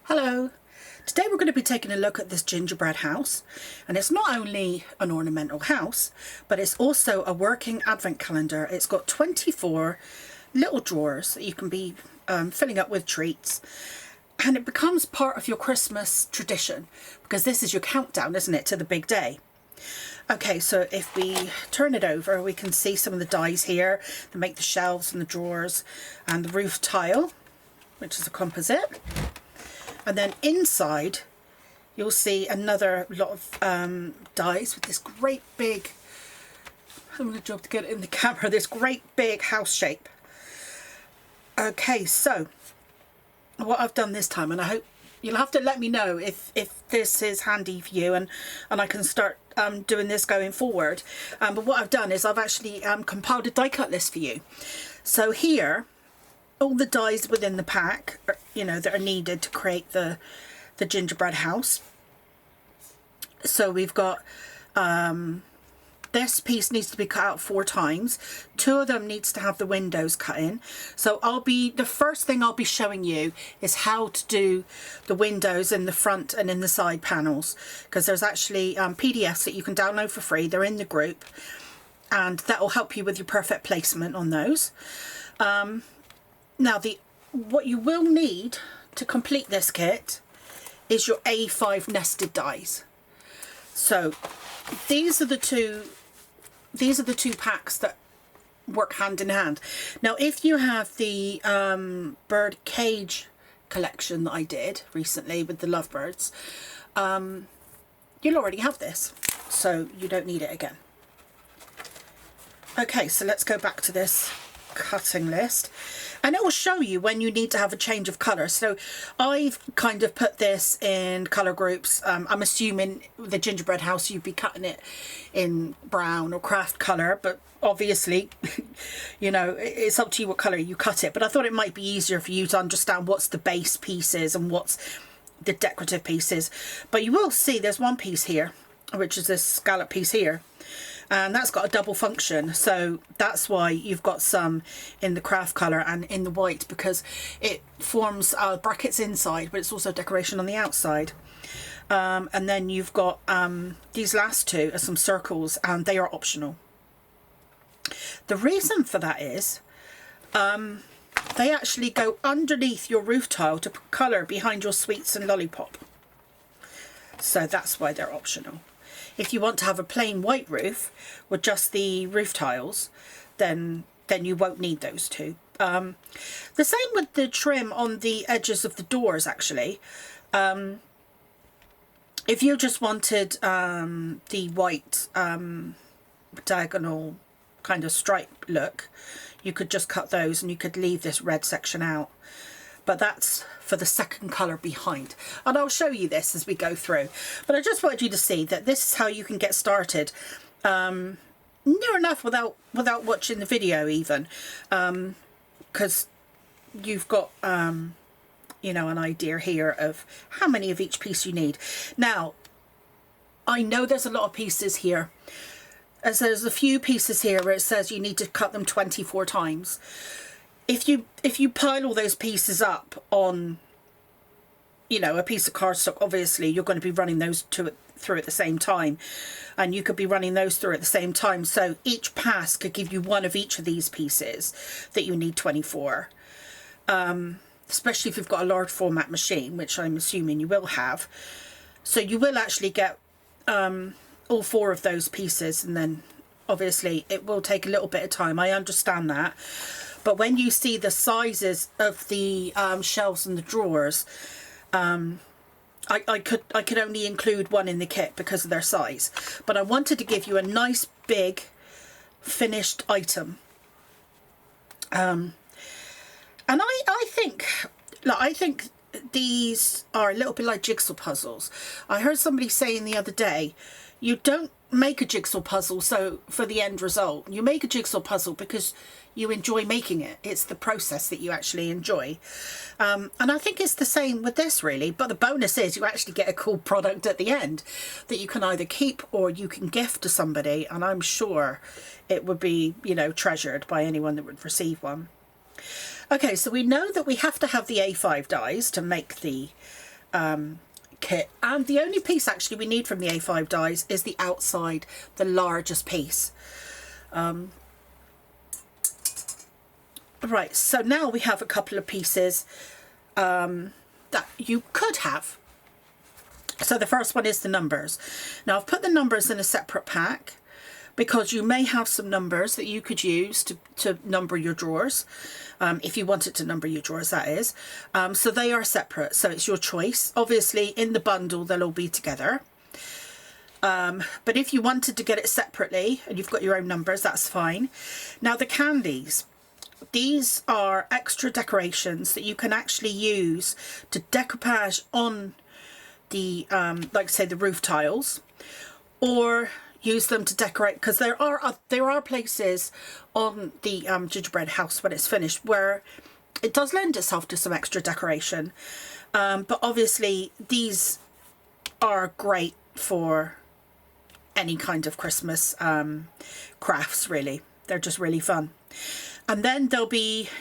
Hello! Today we're going to be taking a look at this gingerbread house, and it's not only an ornamental house but it's also a working advent calendar. It's got 24 little drawers that you can be filling up with treats, and it becomes part of your Christmas tradition because this is your countdown, isn't it, to the big day. Okay, so if we turn it over we can see some of the dies here that make the shelves and the drawers and the roof tile, which is a composite. And then inside you'll see another lot of dies with this great big, I'm going to job to get it in the camera, this great big house shape. Okay, so what I've done this time, and I hope you'll have to let me know if this is handy for you, and I can start doing this going forward. But what I've done is I've actually compiled a die cut list for you. So here, all the dies within the pack, that are needed to create the gingerbread house. So we've got this piece needs to be cut out 4 times. 2 of them needs to have the windows cut in. So the first thing I'll be showing you is how to do the windows in the front and in the side panels, because there's actually PDFs that you can download for free. They're in the group, and that will help you with your perfect placement on those. Now what you will need to complete this kit is your A5 nested dies. So these are the two packs that work hand in hand. Now if you have the bird cage collection that I did recently with the lovebirds, you'll already have this, so you don't need it again. Okay, so let's go back to this cutting list, and it will show you when you need to have a change of colour. So I've kind of put this in colour groups. I'm assuming the gingerbread house you'd be cutting it in brown or craft colour, but obviously it's up to you what colour you cut it. But I thought it might be easier for you to understand what's the base pieces and what's the decorative pieces. But you will see there's one piece here, which is this scallop piece here, and that's got a double function. So that's why you've got some in the craft colour and in the white, because it forms brackets inside, but it's also decoration on the outside. And then you've got these last 2 are some circles, and they are optional. The reason for that is they actually go underneath your roof tile to put colour behind your sweets and lollipop. So that's why they're optional. If you want to have a plain white roof with just the roof tiles, then you won't need those 2. The same with the trim on the edges of the doors, actually. If you just wanted the white diagonal kind of stripe look, you could just cut those and you could leave this red section out. But that's for the second colour behind, and I'll show you this as we go through. But I just wanted you to see that this is how you can get started near enough without watching the video even, because you've got an idea here of how many of each piece you need. Now I know there's a lot of pieces here, as there's a few pieces here where it says you need to cut them 24 times. If you pile all those pieces up on, a piece of cardstock, obviously you're going to be running those through at the same time, and you could be running those through at the same time. So each pass could give you one of each of these pieces that you need 24. Especially if you've got a large format machine, which I'm assuming you will have. So you will actually get all 4 of those pieces, and then obviously it will take a little bit of time. I understand that. But when you see the sizes of the shelves and the drawers, I could only include 1 in the kit because of their size. But I wanted to give you a nice big finished item. And I think these are a little bit like jigsaw puzzles. I heard somebody saying the other day, you don't make a jigsaw puzzle so for the end result. You make a jigsaw puzzle because you enjoy making it. It's the process that you actually enjoy. And I think it's the same with this, really. But the bonus is you actually get a cool product at the end that you can either keep or you can gift to somebody, and I'm sure it would be, treasured by anyone that would receive one. Okay, so we know that we have to have the A5 dies to make the kit. And the only piece actually we need from the A5 dies is the outside, the largest piece. Right, so now we have a couple of pieces that you could have. So the first one is the numbers. Now I've put the numbers in a separate pack because you may have some numbers that you could use to number your drawers. If you wanted to number your drawers, that is. So they are separate, so it's your choice. Obviously in the bundle they'll all be together. But if you wanted to get it separately and you've got your own numbers, that's fine. Now the candies. These are extra decorations that you can actually use to decoupage on the, like say the roof tiles, or use them to decorate, because there are places on the gingerbread house when it's finished where it does lend itself to some extra decoration. But obviously these are great for any kind of Christmas crafts, really. They're just really fun. And then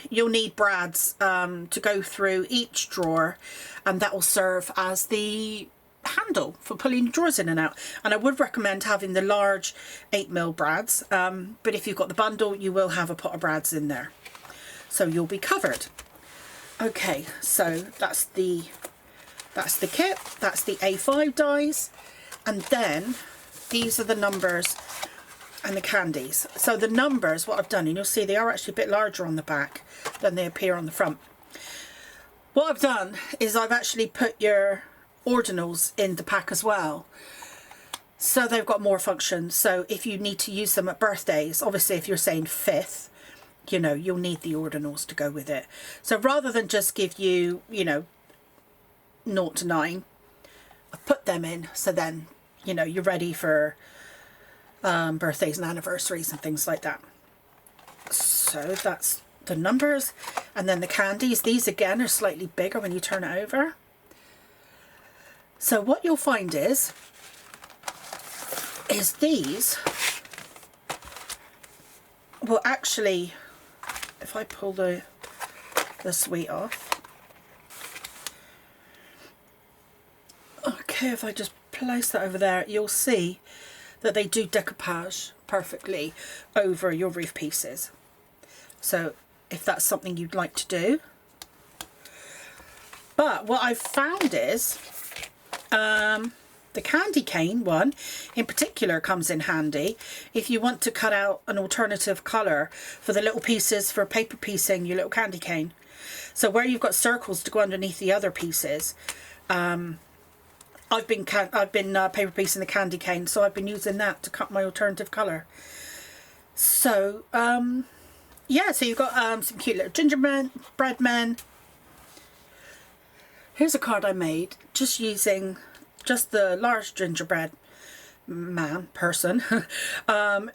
you'll need brads to go through each drawer, and that will serve as the handle for pulling the drawers in and out. And I would recommend having the large 8mm brads, but if you've got the bundle you will have a pot of brads in there, so you'll be covered. Okay, so that's the kit, that's the A5 dies, and then these are the numbers and the candies. So the numbers, what I've done, and you'll see they are actually a bit larger on the back than they appear on the front. What I've done is I've actually put your ordinals in the pack as well, so they've got more functions. So if you need to use them at birthdays, obviously if you're saying 5th, you know, you'll need the ordinals to go with it. So rather than just give you, you know, 0 to 9, I've put them in, so then, you know, you're ready for birthdays and anniversaries and things like that. So that's the numbers. And then the candies, these again are slightly bigger when you turn it over. So what you'll find is these will actually, if I pull the sweet off, okay, if I just place that over there, you'll see that they do decoupage perfectly over your roof pieces. So if that's something you'd like to do. But what I've found is the candy cane one in particular comes in handy if you want to cut out an alternative colour for the little pieces for paper piecing your little candy cane. So where you've got circles to go underneath the other pieces, I've been paper piecing the candy cane, so I've been using that to cut my alternative colour. So yeah, so you've got some cute little gingerbread men. Here's a card I made just using just the large gingerbread person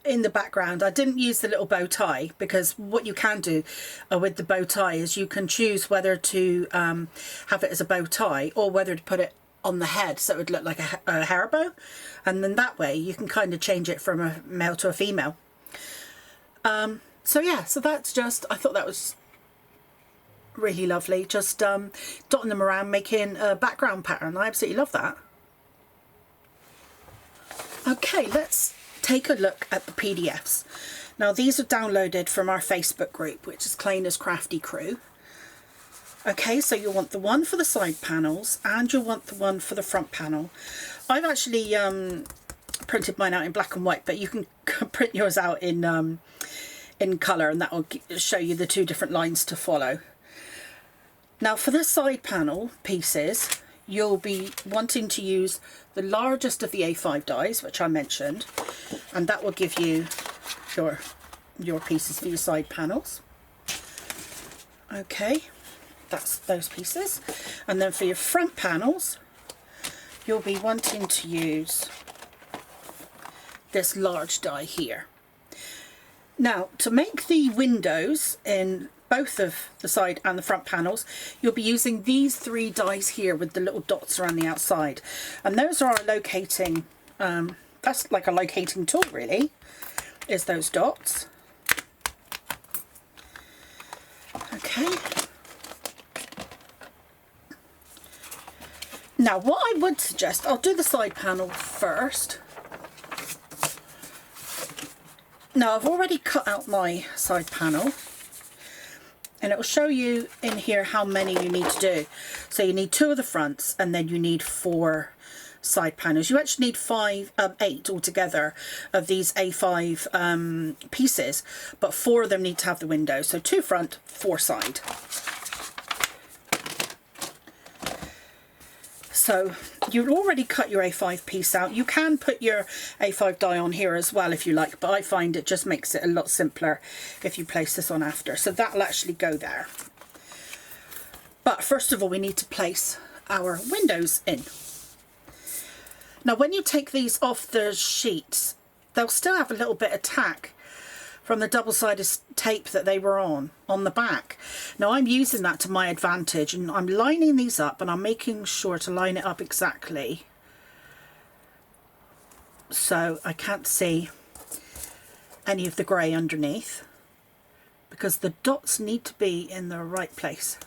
in the background. I didn't use the little bow tie, because what you can do with the bow tie is you can choose whether to have it as a bow tie or whether to put it on the head so it would look like a hair bow, and then that way you can kind of change it from a male to a female. So yeah, so that's just, I thought that was really lovely, just dotting them around, making a background pattern. I absolutely love that. Okay, let's take a look at the PDFs. Now these are downloaded from our Facebook group, which is Cleaner's Crafty Crew. Okay, so you'll want the one for the side panels and you'll want the one for the front panel. I've actually printed mine out in black and white, but you can print yours out in colour, and that will show you the two different lines to follow. Now for the side panel pieces, you'll be wanting to use the largest of the A5 dies, which I mentioned, and that will give you your pieces for your side panels. Okay, that's those pieces. And then for your front panels, you'll be wanting to use this large die here. Now to make the windows in both of the side and the front panels, you'll be using these 3 dies here with the little dots around the outside, and those are our locating, that's like a locating tool really, is those dots. Okay. Now what I would suggest, I'll do the side panel first. Now I've already cut out my side panel, and it will show you in here how many you need to do. So you need 2 of the fronts, and then you need 4 side panels. You actually need 8 altogether of these A5 pieces, but 4 of them need to have the windows. So 2 front, 4 side. So you've already cut your A5 piece out. You can put your A5 die on here as well if you like, but I find it just makes it a lot simpler if you place this on after. So that'll actually go there. But first of all, we need to place our windows in. Now when you take these off the sheets, they'll still have a little bit of tack from the double-sided tape that they were on the back. Now I'm using that to my advantage, and I'm lining these up, and I'm making sure to line it up exactly so I can't see any of the grey underneath, because the dots need to be in the right place.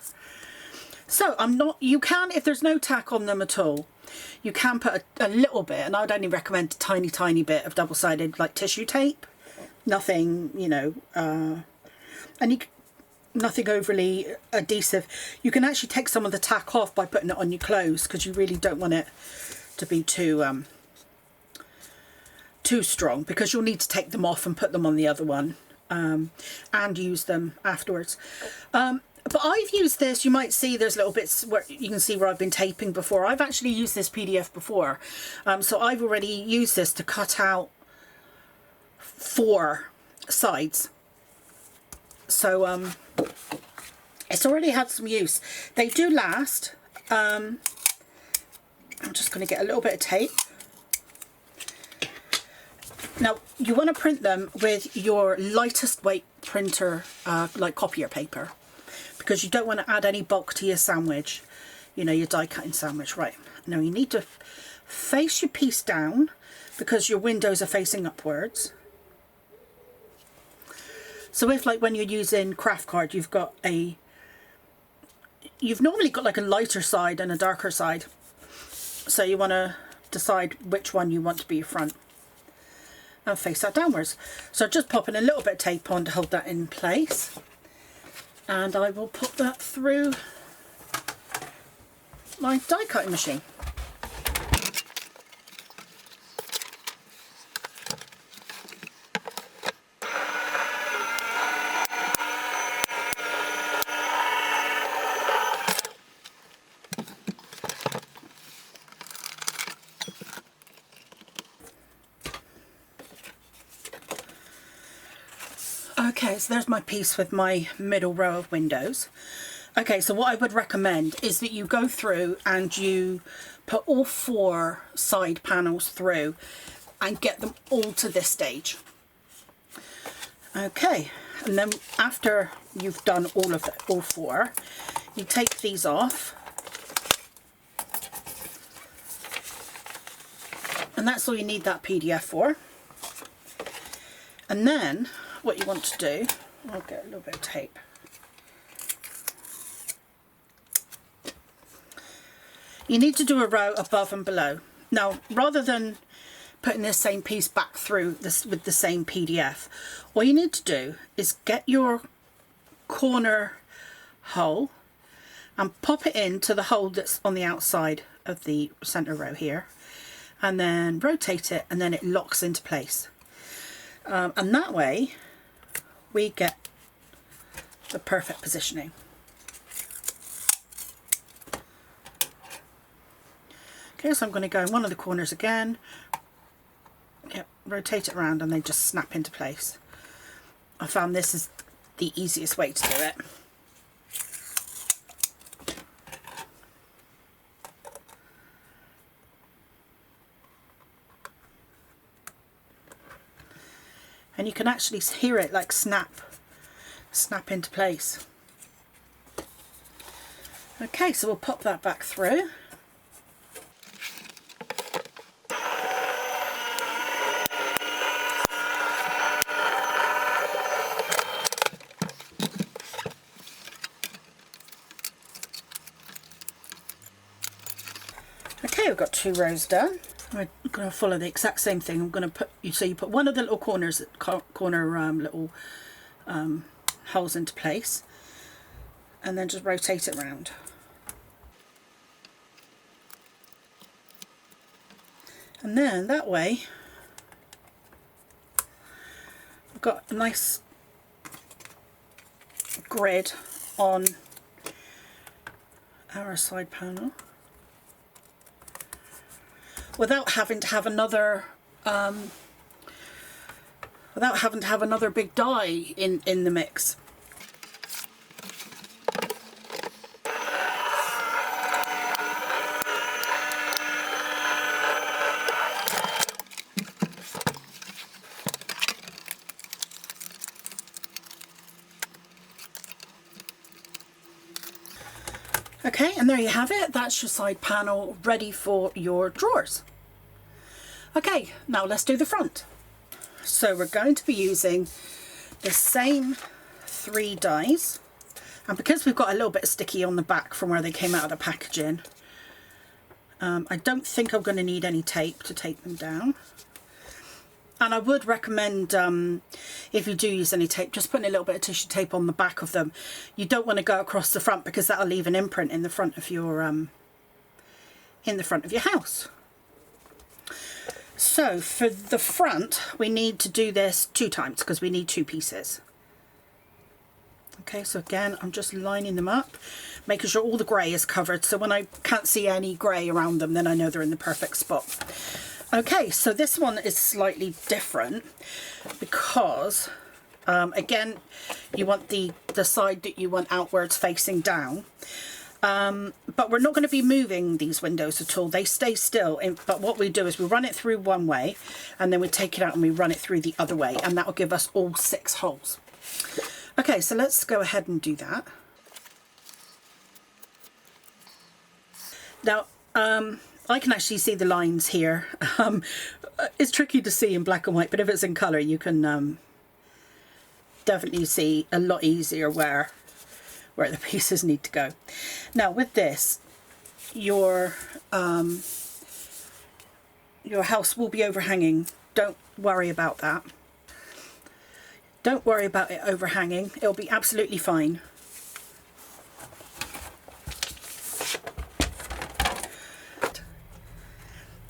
So you can, if there's no tack on them at all, you can put a little bit, and I'd only recommend a tiny bit of double-sided like tissue tape. Nothing, you know, nothing overly adhesive. You can actually take some of the tack off by putting it on your clothes, because you really don't want it to be too strong, because you'll need to take them off and put them on the other one and use them afterwards. But I've used this, you might see there's little bits where you can see where I've been taping before. I've actually used this PDF before, so I've already used this to cut out 4 sides. So it's already had some use. They do last. I'm just going to get a little bit of tape. Now you want to print them with your lightest weight printer, like copier paper, because you don't want to add any bulk to your sandwich, you know, your die cutting sandwich. Right, now you need to face your piece down, because your windows are facing upwards. So if, like, when you're using craft card, you've normally got like a lighter side and a darker side. So you want to decide which one you want to be your front and face that downwards. So just popping a little bit of tape on to hold that in place. And I will put that through my die cutting machine. Okay, so there's my piece with my middle row of windows. Okay, so what I would recommend is that you go through and you put all 4 side panels through and get them all to this stage. Okay, and then after you've done all 4, you take these off. And that's all you need that PDF for. And then what you want to do, I'll get a little bit of tape. You need to do a row above and below. Now, rather than putting this same piece back through this with the same PDF, all you need to do is get your corner hole and pop it into the hole that's on the outside of the center row here, and then rotate it, and then it locks into place. And that way we get the perfect positioning. Okay, so I'm going to go in one of the corners again, rotate it around, and they just snap into place. I found this is the easiest way to do it. And you can actually hear it like snap into place. Okay, so we'll pop that back through. Okay, we've got 2 rows done. I'm going to follow the exact same thing. I'm going to put, so you put one of the little corners, little holes into place, and then just rotate it around. And then that way I've got a nice grid on our side panel without having to have another big die in the mix. Okay, and there you have it. That's your side panel ready for your drawers. Okay, now let's do the front. So we're going to be using the same 3 dies, and because we've got a little bit of sticky on the back from where they came out of the packaging, I don't think I'm going to need any tape to tape them down. And I would recommend, if you do use any tape, just putting a little bit of tissue tape on the back of them. You don't want to go across the front because that'll leave an imprint in the front of your house. So for the front, we need to do this 2 times because we need 2 pieces. Okay, so again, I'm just lining them up, making sure all the grey is covered. So when I can't see any grey around them, then I know they're in the perfect spot. Okay, so this one is slightly different because, again, you want the side that you want outwards facing down. But we're not going to be moving these windows at all. They stay still. But what we do is we run it through one way and then we take it out and we run it through the other way. And that will give us all 6 holes. Okay, so let's go ahead and do that. Now, I can actually see the lines here. It's tricky to see in black and white, but if it's in colour, you can definitely see a lot easier where the pieces need to go. Now with this, your house will be overhanging. Don't worry about that. Don't worry about it overhanging. It'll be absolutely fine.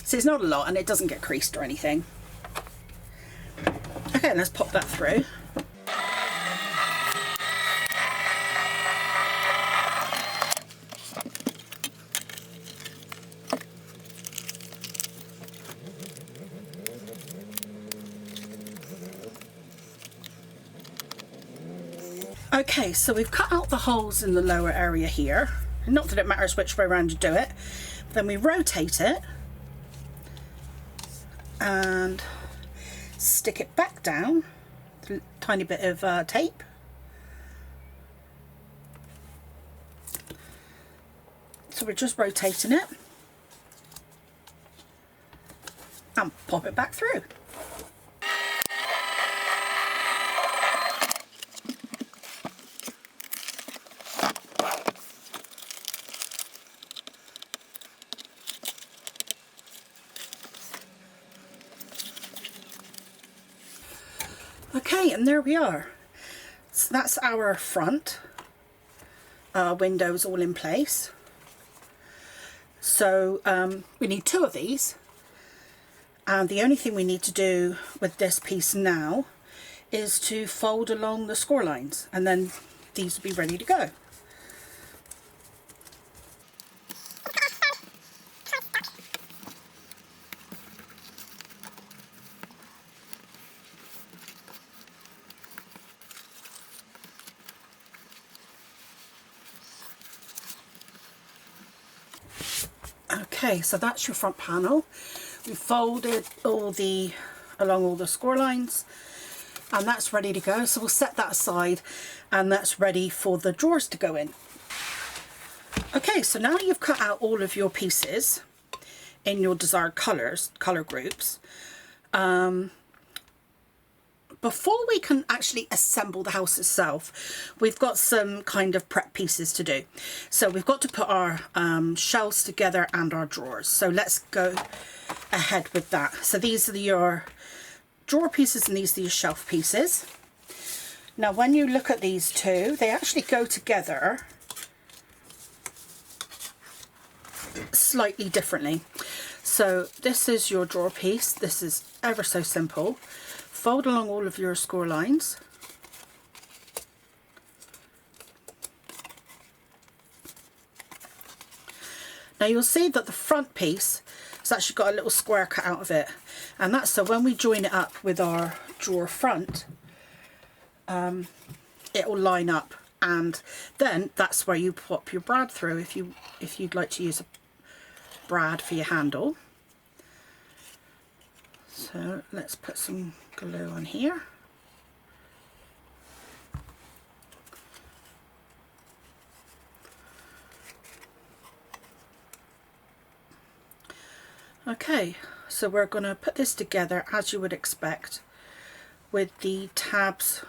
So it's not a lot and it doesn't get creased or anything. Okay, let's pop that through. Okay, so we've cut out the holes in the lower area here. Not that it matters which way around you do it. Then we rotate it and stick it back down with a tiny bit of tape. So we're just rotating it and pop it back through. Okay, and there we are. So that's our front windows all in place. So we need 2 of these, and the only thing we need to do with this piece now is to fold along the score lines, and then these will be ready to go. Okay, so that's your front panel. We folded along all the score lines, and that's ready to go. So we'll set that aside, and that's ready for the drawers to go in. Okay, so now you've cut out all of your pieces in your desired color groups. before we can actually assemble the house itself, we've got some kind of prep pieces to do. So we've got to put our shelves together and our drawers. So let's go ahead with that. So these are your drawer pieces and these are your shelf pieces. Now when you look at these two, they actually go together slightly differently. So this is your drawer piece. This is ever so simple. Fold along all of your score lines. Now you'll see that the front piece has actually got a little square cut out of it, and that's so when we join it up with our drawer front, it will line up, and then that's where you pop your brad through if you'd like to use a brad for your handle. So let's put some glue on here. Okay, so we're going to put this together as you would expect, with the tabs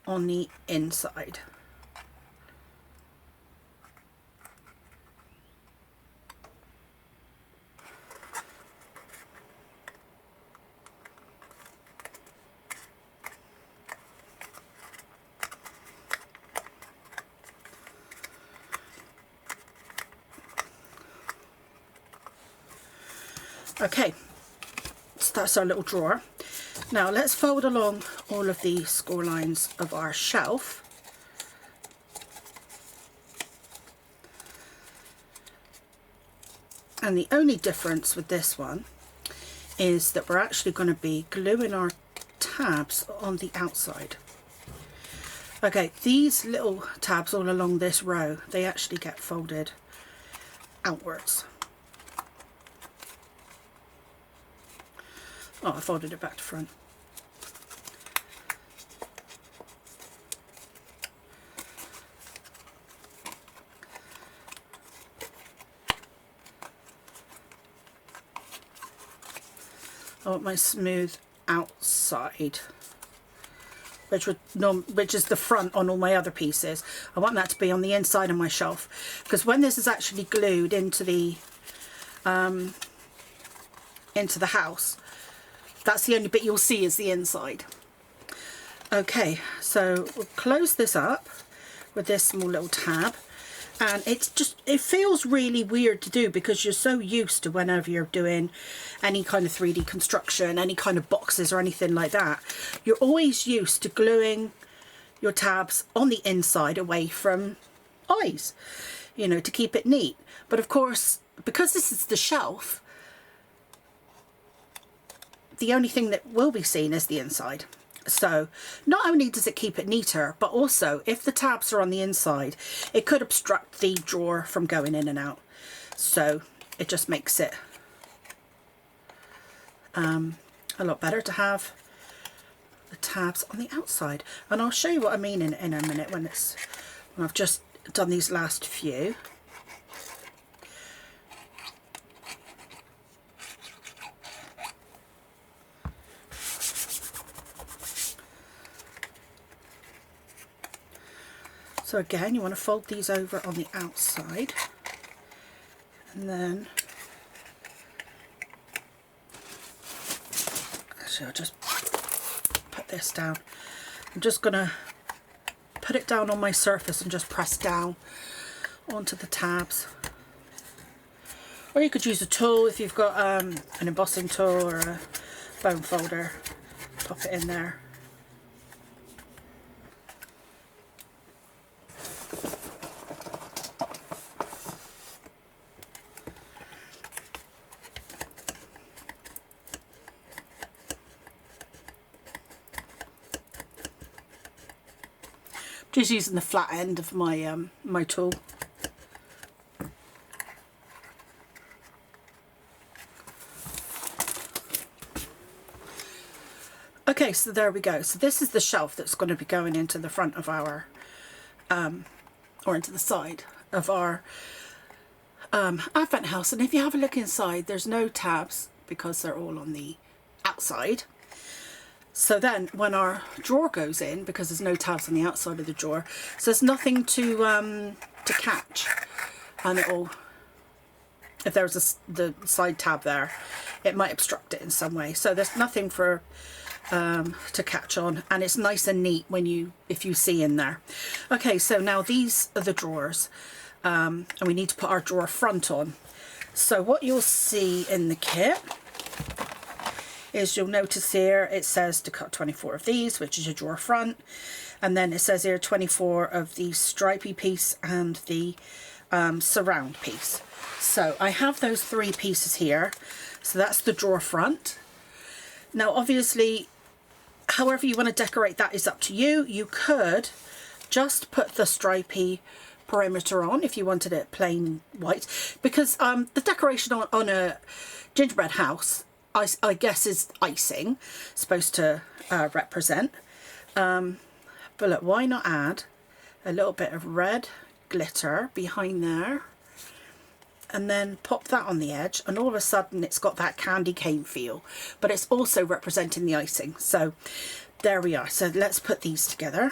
on the inside. Okay, so that's our little drawer. Now let's fold along all of the score lines of our shelf. And the only difference with this one is that we're actually going to be gluing our tabs on the outside. Okay, these little tabs all along this row, they actually get folded outwards. Oh, I folded it back to front. I want my smooth outside, which is the front on all my other pieces. I want that to be on the inside of my shelf, because when this is actually glued into the house, that's the only bit you'll see is the inside. Okay, so we'll close this up with this small little tab, and it feels really weird to do because you're so used to, whenever you're doing any kind of 3D construction, any kind of boxes or anything like that, you're always used to gluing your tabs on the inside away from eyes, you know, to keep it neat. But of course, because this is the shelf, the only thing that will be seen is the inside. So not only does it keep it neater, but also if the tabs are on the inside, it could obstruct the drawer from going in and out. So it just makes it a lot better to have the tabs on the outside. And I'll show you what I mean in a minute when I've just done these last few. So again, you want to fold these over on the outside, and then actually I'll just put this down. I'm just going to put it down on my surface and just press down onto the tabs. Or you could use a tool if you've got an embossing tool or a foam folder. Pop it in there. Just using the flat end of my my tool. Okay, so there we go. So this is the shelf that's going to be going into the front of our, or into the side of our advent house. And if you have a look inside, there's no tabs because they're all on the outside. So then when our drawer goes in, because there's no tabs on the outside of the drawer, so there's nothing to catch, and it'll, if there's the side tab there, it might obstruct it in some way. So there's nothing for to catch on, and it's nice and neat when if you see in there. Okay, so now these are the drawers, and we need to put our drawer front on. So what you'll see in the kit is, you'll notice here it says to cut 24 of these, which is your drawer front, and then it says here 24 of the stripy piece and the surround piece. So I have those 3 pieces here, so that's the drawer front. Now obviously, however you want to decorate that is up to you. You could just put the stripy perimeter on if you wanted it plain white, because the decoration on a gingerbread house, I guess, is icing, supposed to represent. But look, why not add a little bit of red glitter behind there, and then pop that on the edge, and all of a sudden it's got that candy cane feel, but it's also representing the icing. So there we are. So let's put these together.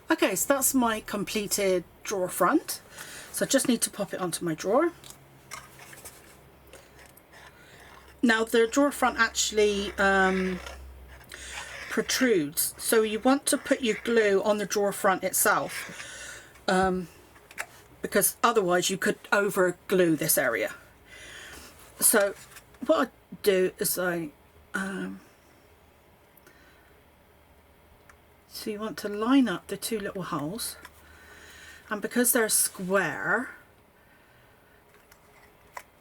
Okay, so that's my completed drawer front. So I just need to pop it onto my drawer. Now the drawer front actually protrudes, so you want to put your glue on the drawer front itself, because otherwise you could over glue this area. So what I do is so you want to line up the 2 little holes, and because they're square,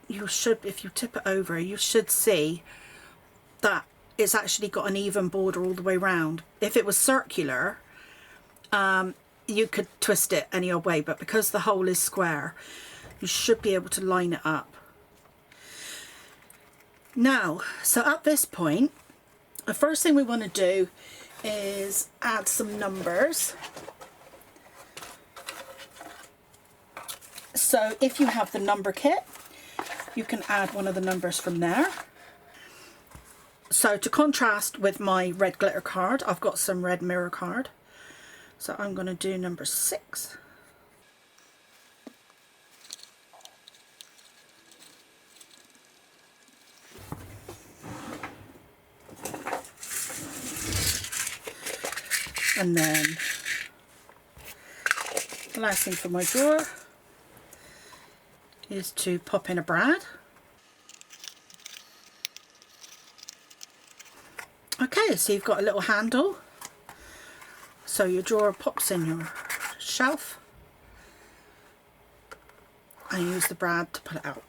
you should, if you tip it over, you should see that it's actually got an even border all the way round. If it was circular, you could twist it any old way, but because the hole is square, you should be able to line it up. Now, so at this point, the first thing we want to do is add some numbers. So if you have the number kit, you can add one of the numbers from there. So to contrast with my red glitter card, I've got some red mirror card. So I'm going to do number 6. And then the last thing for my drawer is to pop in a brad. Okay, so you've got a little handle, so your drawer pops in your shelf, and you use the brad to pull it out.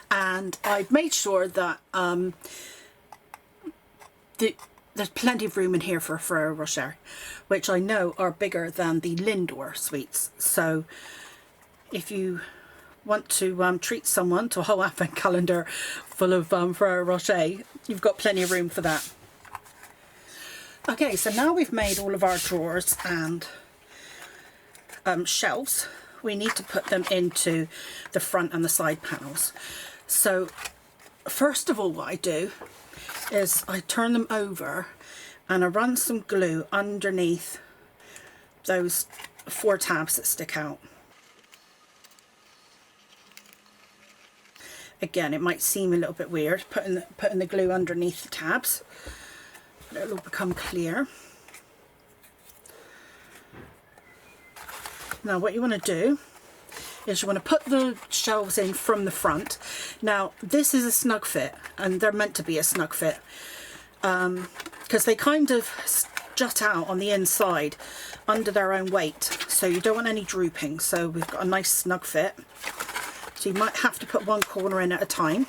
And I've made sure that there's plenty of room in here for Ferrero Rocher, which I know are bigger than the Lindor sweets. So if you want to treat someone to a whole advent calendar full of Ferrero Rocher, you've got plenty of room for that. Okay, so now we've made all of our drawers and shelves, we need to put them into the front and the side panels. So first of all, what I do is I turn them over and I run some glue underneath those 4 tabs that stick out. Again, it might seem a little bit weird putting the glue underneath the tabs, but it'll become clear. Now what you want to do is you want to put the shelves in from the front. Now this is a snug fit, and they're meant to be a snug fit because they kind of jut out on the inside under their own weight, so you don't want any drooping. So we've got a nice snug fit. So you might have to put one corner in at a time,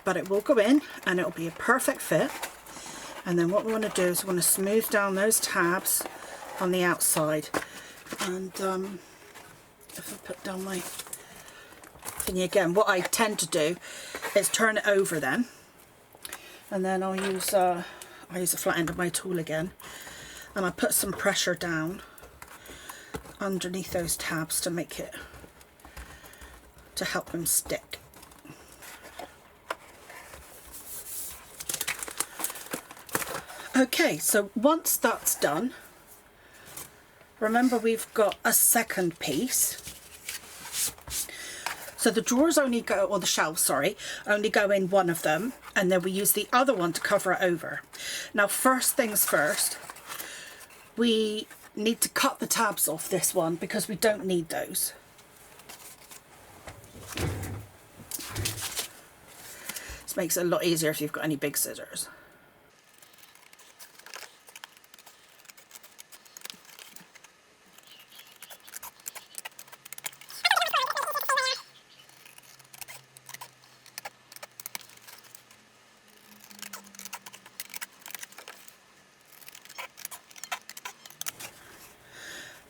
but it will go in and it'll be a perfect fit. And then what we want to do is we want to smooth down those tabs on the outside. And if I put down my thingy again, what I tend to do is turn it over then, and then I'll use the flat end of my tool again, and I put some pressure down underneath those tabs to make it, to help them stick. Okay, so once that's done, remember we've got a second piece. So the drawers only go, or the shelves, sorry, only go in one of them, and then we use the other one to cover it over. Now, first things first, we need to cut the tabs off this one because we don't need those. This makes it a lot easier if you've got any big scissors.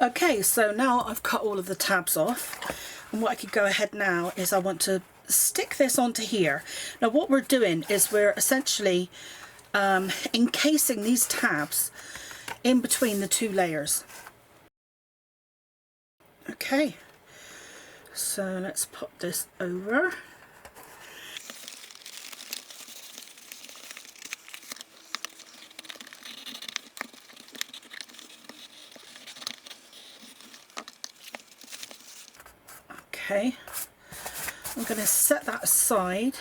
Okay, so now I've cut all of the tabs off, and what I could go ahead now is I want to stick this onto here. Now what we're doing is we're essentially encasing these tabs in between the two layers. Okay, so let's pop this over. Okay, I'm going to set that aside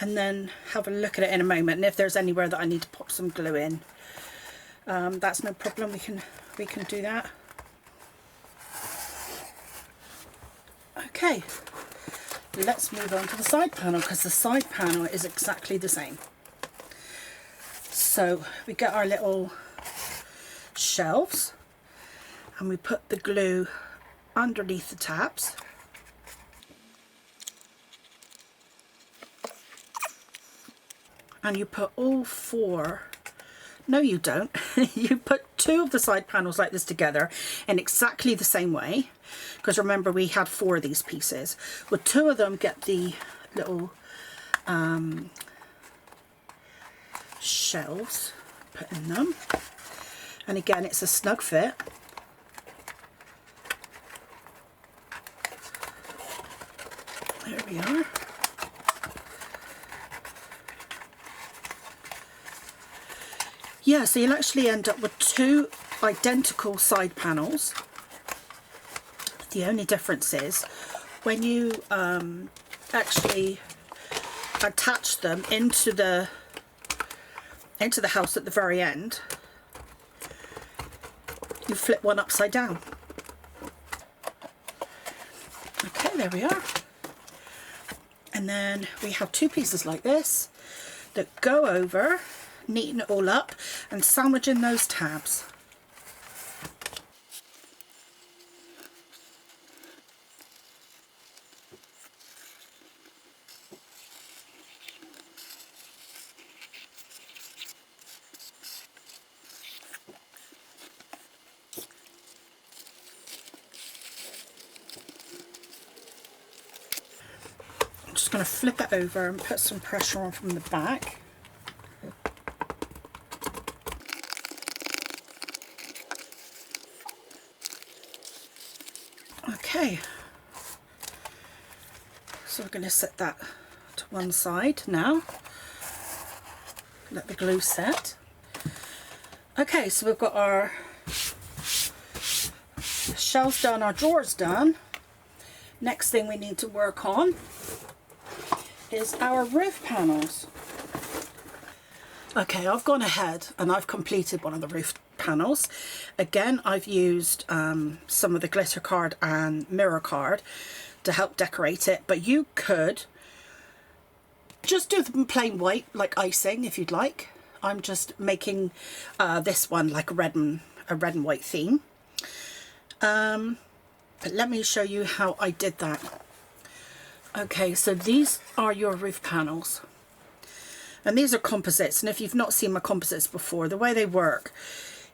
and then have a look at it in a moment, and if there's anywhere that I need to pop some glue in, that's no problem, we can do that. Okay, let's move on to the side panel, because the side panel is exactly the same. So we get our little shelves and we put the glue underneath the tabs. And you put all four, no you don't, you put two of the side panels like this together in exactly the same way, because remember we had four of these pieces. Well, two of them get the little shelves put in them, and again it's a snug fit. There we are. Yeah, so you'll actually end up with two identical side panels. The only difference is when you actually attach them into the house at the very end, you flip one upside down. Okay, there we are. And then we have two pieces like this that go over, neaten it all up and sandwich in those tabs. I'm just going to flip it over and put some pressure on from the back. Okay, so we're going to set that to one side now, let the glue set. Okay, so we've got our shelves done, our drawers done. Next thing we need to work on is our roof panels. Okay, I've gone ahead and I've completed one of the roof panels. Again, I've used some of the glitter card and mirror card to help decorate it, but you could just do them plain white like icing if you'd like. I'm just making this one like a red and white theme. But let me show you how I did that. Okay, so these are your roof panels. And these are composites, and if you've not seen my composites before, the way they work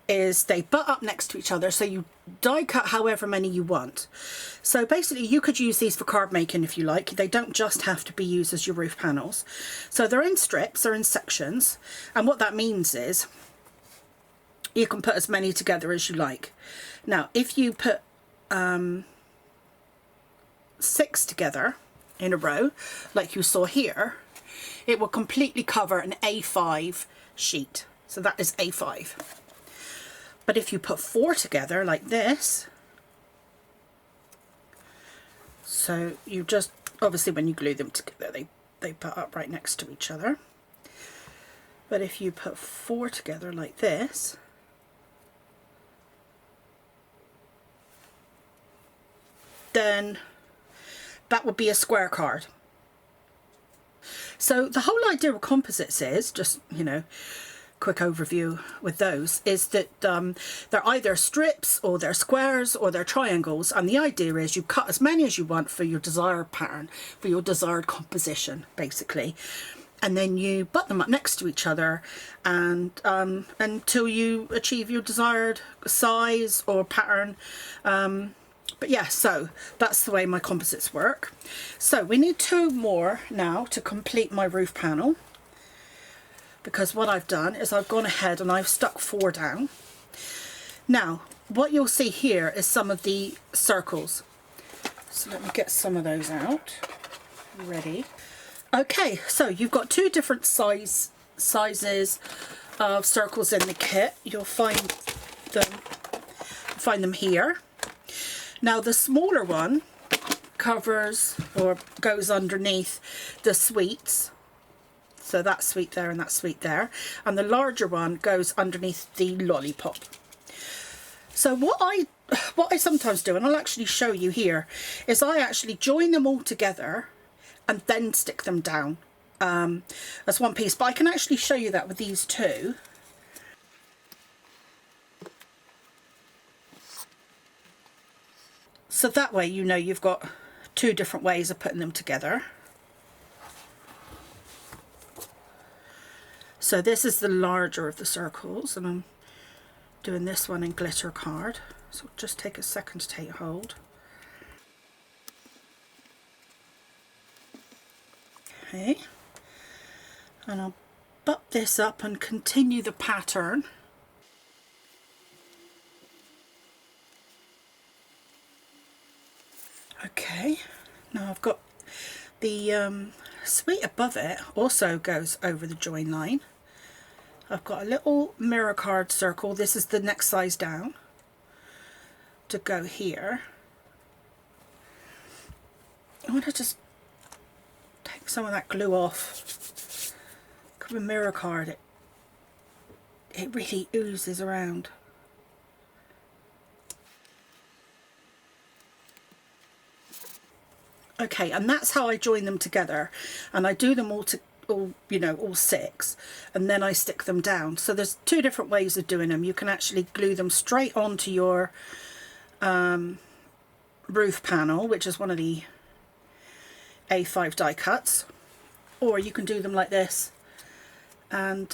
is they butt up next to each other, so you die cut however many you want. So basically you could use these for card making if you like. They don't just have to be used as your roof panels. So they're in strips, they're in sections, and what that means is you can put as many together as you like. Now if you put 6 together in a row like you saw here, it will completely cover an A5 sheet. So that is A5. But if you put 4 together like this, so you just, obviously when you glue them together they put up right next to each other. But if you put 4 together like this, then that would be a square card. So the whole idea of composites is, just, you know, quick overview with those, is that they're either strips or they're squares or they're triangles, and the idea is you cut as many as you want for your desired pattern, for your desired composition basically, and then you butt them up next to each other and until you achieve your desired size or pattern. But yeah, so that's the way my composites work. So we need 2 more now to complete my roof panel, because what I've done is I've gone ahead and I've stuck 4 down. Now what you'll see here is some of the circles, so let me get some of those out. Ready? Okay, so you've got 2 different sizes of circles in the kit. You'll find them here. Now the smaller one covers or goes underneath the sweets, so that sweet there and that sweet there, and the larger one goes underneath the lollipop. So what I sometimes do, and I'll actually show you here, is I actually join them all together and then stick them down as one piece, but I can actually show you that with these 2. So that way you know you've got 2 different ways of putting them together. So this is the larger of the circles, and I'm doing this one in glitter card, so just take a second to take hold. Okay, and I'll butt this up and continue the pattern. Okay, now I've got the sweet above it also goes over the join line. I've got a little mirror card circle, this is the next size down, to go here. I want to just take some of that glue off. Because with mirror card it really oozes around. Okay, and that's how I join them together, and I do them all 6, and then I stick them down. So there's 2 different ways of doing them. You can actually glue them straight onto your roof panel, which is one of the A5 die cuts, or you can do them like this and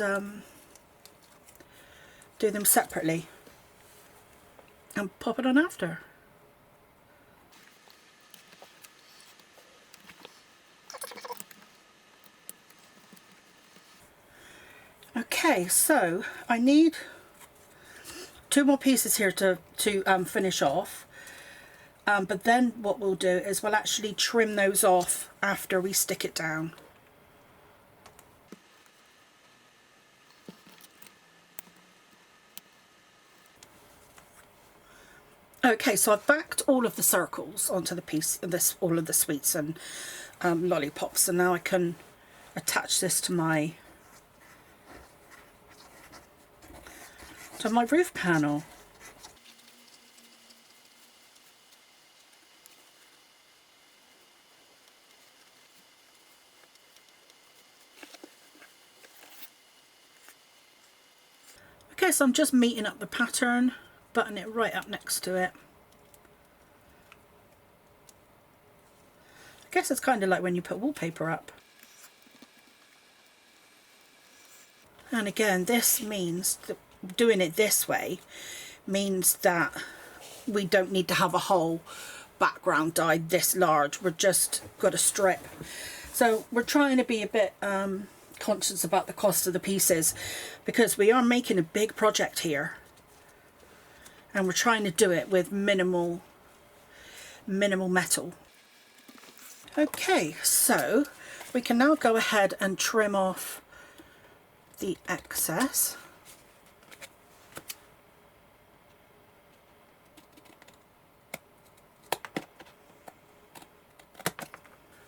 do them separately and pop it on after. Okay, so I need 2 more pieces here to finish off, but then what we'll do is we'll actually trim those off after we stick it down. Okay, so I've backed all of the circles onto the piece, all of the sweets and lollipops, and now I can attach this to my roof panel. Okay, so I'm just meeting up the pattern, button it right up next to it. I guess it's kind of like when you put wallpaper up. And again, this means that doing it this way means that we don't need to have a whole background dyed this large. We're just got a strip. So we're trying to be a bit conscious about the cost of the pieces, because we are making a big project here and we're trying to do it with minimal metal. Okay, so we can now go ahead and trim off the excess.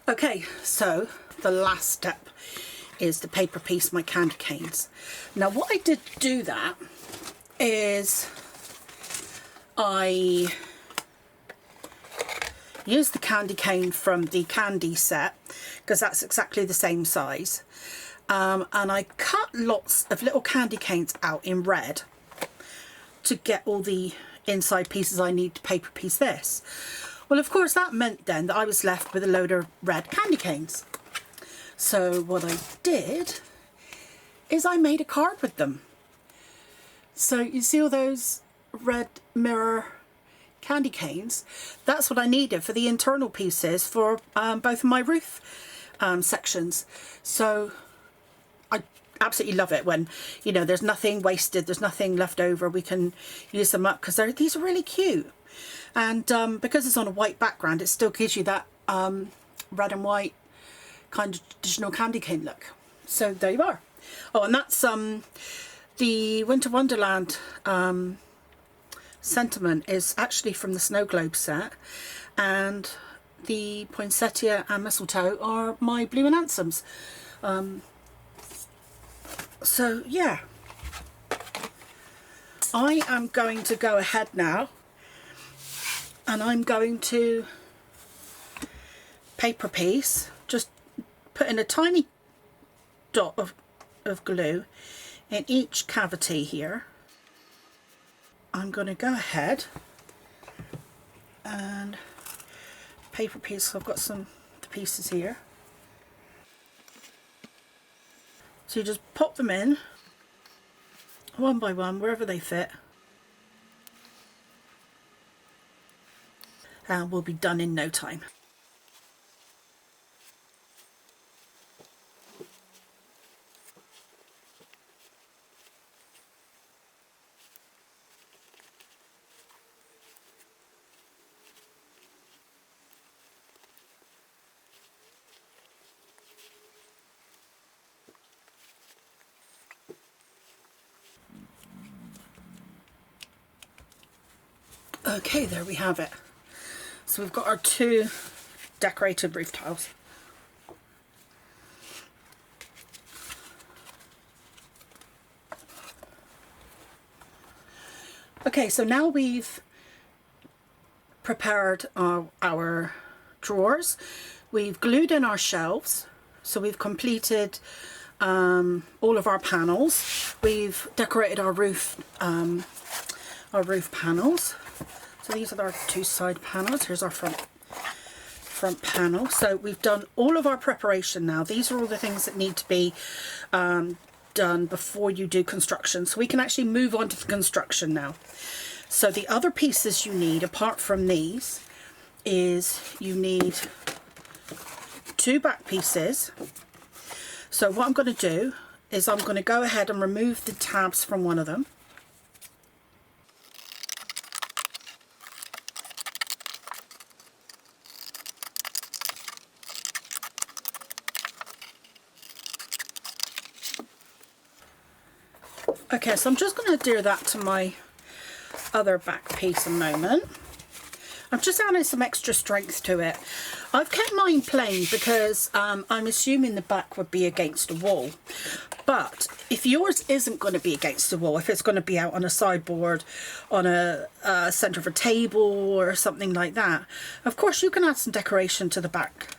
Okay, so the last step is to paper piece my candy canes. Now what I did to do that is I used the candy cane from the candy set, because that's exactly the same size, and I cut lots of little candy canes out in red to get all the inside pieces I need to paper piece this. Well, of course that meant then that I was left with a load of red candy canes. So what I did is I made a card with them. So you see all those red mirror candy canes? That's what I needed for the internal pieces for both of my roof sections. So I absolutely love it when, you know, there's nothing wasted, there's nothing left over. We can use them up because these are really cute. And because it's on a white background, it still gives you that red and white kind of traditional candy cane look. So there you are. Oh, and that's the Winter Wonderland sentiment is actually from the Snow Globe set, and the poinsettia and mistletoe are my Blue and Anthems. So yeah, I am going to go ahead now and I'm going to paper piece, just put in a tiny dot of glue in each cavity here. I'm going to go ahead and paper piece. I've got some pieces here. So you just pop them in one by one wherever they fit, and we'll be done in no time. Okay, there we have it. So we've got our two decorated roof tiles. Okay, so now we've prepared our drawers. We've glued in our shelves. So we've completed all of our panels. We've decorated our roof panels. So these are our two side panels. Here's our front panel. So we've done all of our preparation now. These are all the things that need to be done before you do construction. So we can actually move on to the construction now. So the other pieces you need, apart from these, is you need two back pieces. So what I'm going to do is I'm going to go ahead and remove the tabs from one of them. Okay, so I'm just going to do that to my other back piece a moment. I've just added some extra strength to it. I've kept mine plain because I'm assuming the back would be against a wall. But if yours isn't going to be against the wall, if it's going to be out on a sideboard, on a centre of a table or something like that, of course you can add some decoration to the back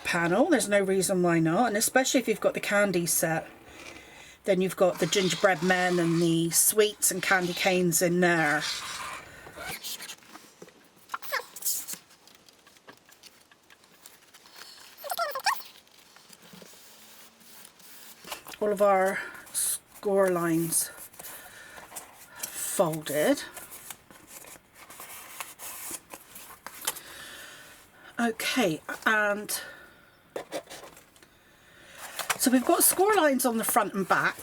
panel. There's no reason why not, and especially if you've got the candy set. Then you've got the gingerbread men and the sweets and candy canes in there. All of our score lines folded. Okay, and so we've got score lines on the front and back.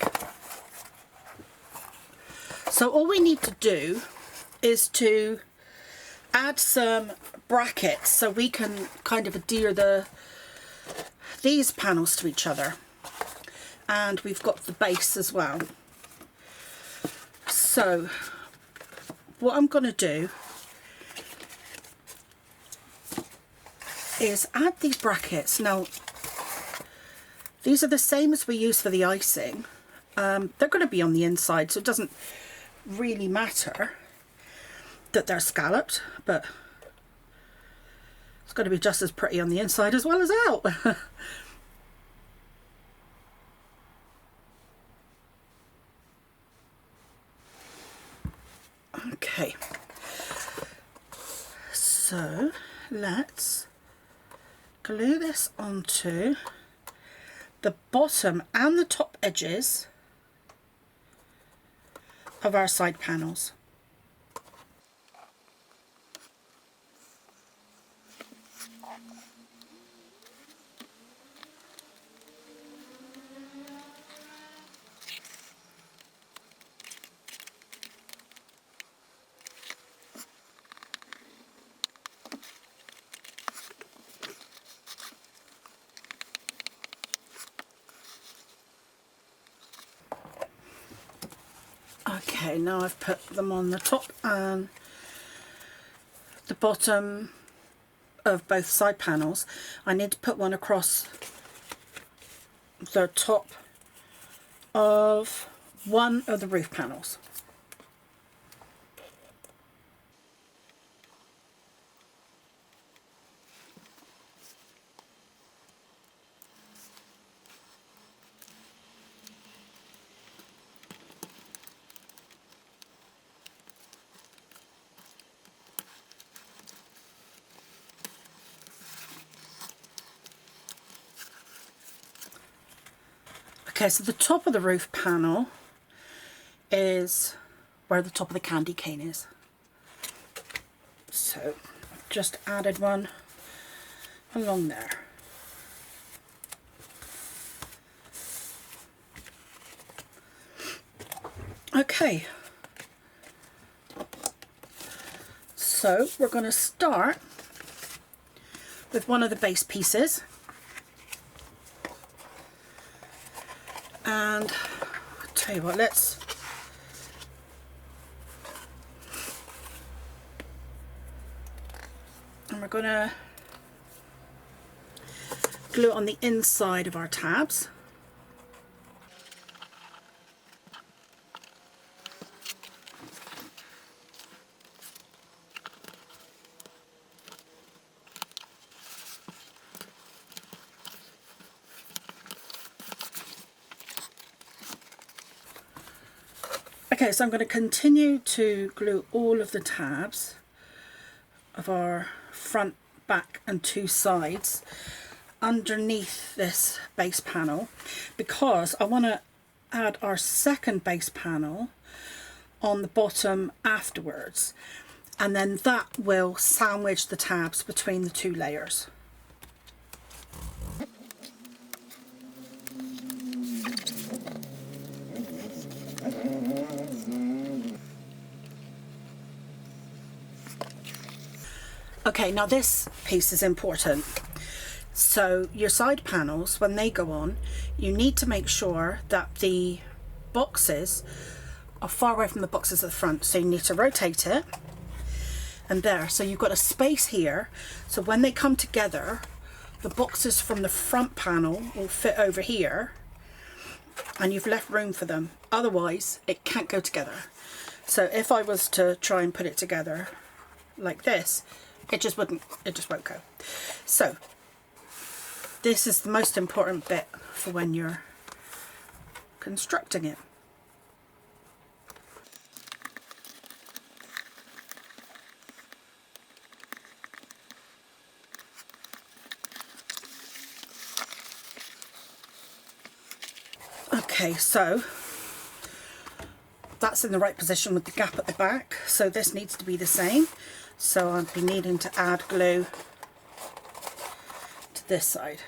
So all we need to do is to add some brackets so we can kind of adhere these panels to each other. And we've got the base as well. So what I'm going to do is add these brackets. Now these are the same as we use for the icing. They're going to be on the inside, so it doesn't really matter that they're scalloped, but it's going to be just as pretty on the inside as well as out. Okay, so let's glue this onto the bottom and the top edges of our side panels. Okay, now I've put them on the top and the bottom of both side panels. I need to put one across the top of one of the roof panels. Okay, so the top of the roof panel is where the top of the candy cane is. So I've just added one along there. Okay, so we're going to start with one of the base pieces. And I'll tell you what, we're going to glue it on the inside of our tabs. Okay, so I'm going to continue to glue all of the tabs of our front, back and two sides underneath this base panel, because I want to add our second base panel on the bottom afterwards, and then that will sandwich the tabs between the two layers. Okay, now this piece is important. So your side panels, when they go on, you need to make sure that the boxes are far away from the boxes at the front. So you need to rotate it, and there. So you've got a space here. So when they come together, the boxes from the front panel will fit over here, and you've left room for them. Otherwise, it can't go together. So if I was to try and put it together like this, it just won't go. So this is the most important bit for when you're constructing it. Okay, so that's in the right position with the gap at the back, so this needs to be the same. So I'll be needing to add glue to this side.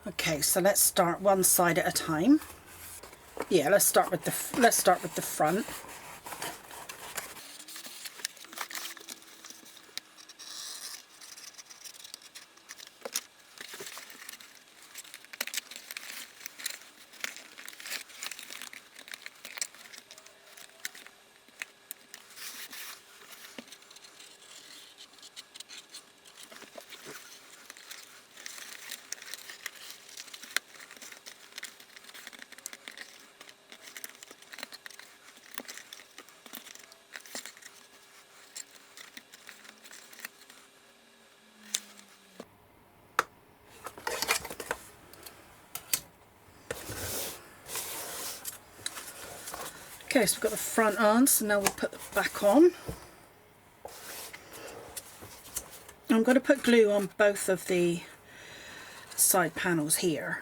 Okay, so let's start one side at a time. Yeah, let's start with the front. Okay, so we've got the front on, so now we'll put the back on. I'm going to put glue on both of the side panels here,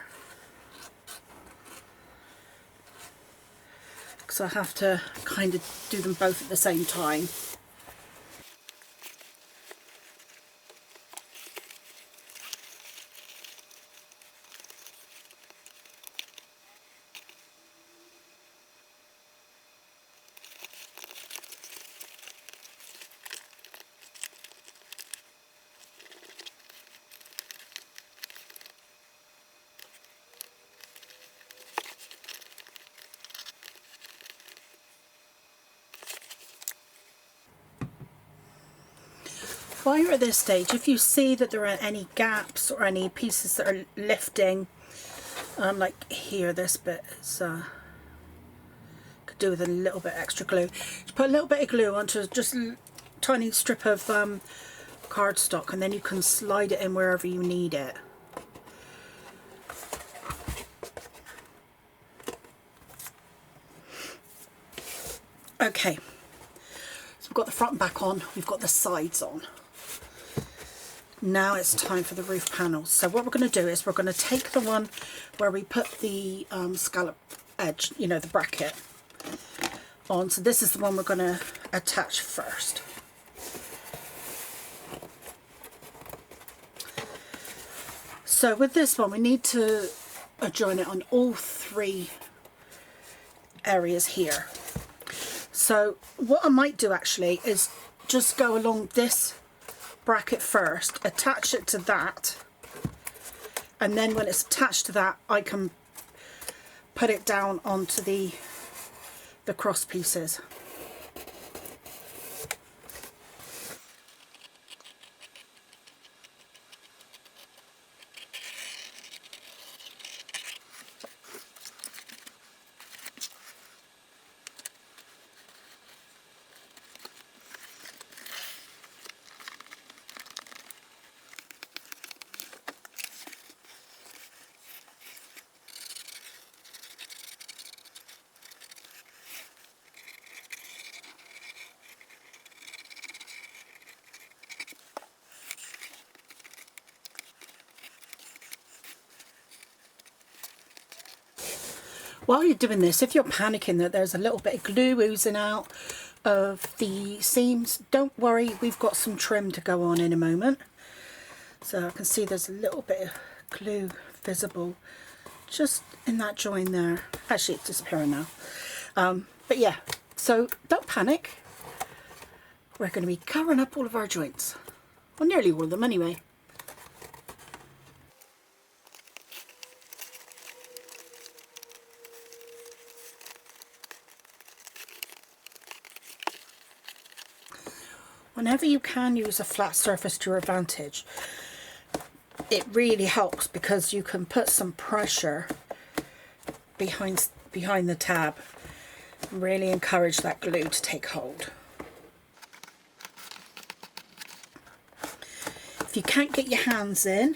because I have to kind of do them both at the same time. While you're at this stage, if you see that there are any gaps or any pieces that are lifting, like here, this bit is could do with a little bit extra glue. Just put a little bit of glue onto just a tiny strip of cardstock, and then you can slide it in wherever you need it. Okay, so we've got the front and back on, we've got the sides on. Now it's time for the roof panels. So what we're going to do is we're going to take the one where we put the scallop edge, you know, the bracket on. So this is the one we're going to attach first. So with this one, we need to join it on all three areas here. So what I might do actually is just go along this bracket first, attach it to that, and then when it's attached to that, I can put it down onto the cross pieces. While you're doing this, if you're panicking that there's a little bit of glue oozing out of the seams, don't worry, we've got some trim to go on in a moment. So I can see there's a little bit of glue visible just in that join there. Actually, it's disappearing now. But yeah, so don't panic. We're going to be covering up all of our joints. Well, nearly all of them anyway. Whenever you can use a flat surface to your advantage, it really helps because you can put some pressure behind the tab and really encourage that glue to take hold. If you can't get your hands in,